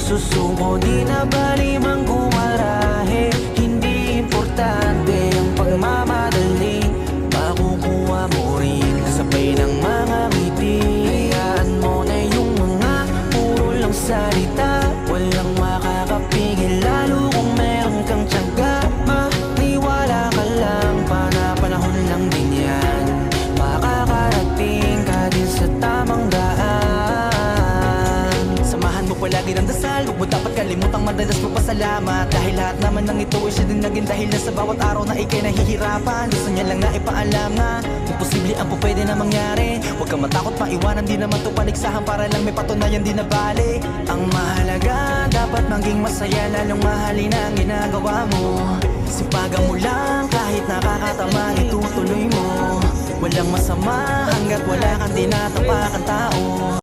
susuko, di na bali mang gumarahe. Hindi importante ang pagmamadali, makukuha mo rin kasabay ng mga ngiti. Hayaan mo na yung mga puro lang salita, walang makakapigil lalo kung meron kang tiyaga. Maniwala ka lang, panahon lang din yan, makakarating ka din sa tamang daan. Samahan mo palagi ng dasal, huwag mo dapat kalimutang madalas magpasalamat, dahil lahat naman ng ito ay siya din naging dahilan sa bawat araw na ikay nahihirapan. Gusto niya lang na ipaalam na imposible ang po pwede na mangyari. Huwag kang matakot, maiwanan, di naman to paligsahan, para lang may patunayan, di na bali. Ang mahalaga, dapat maging masaya, lalong mahalin ang ginagawa mo. Sipagan mo lang, kahit nakakatama, itutuloy mo. Walang masama hanggat wala kang tinatapakan tao.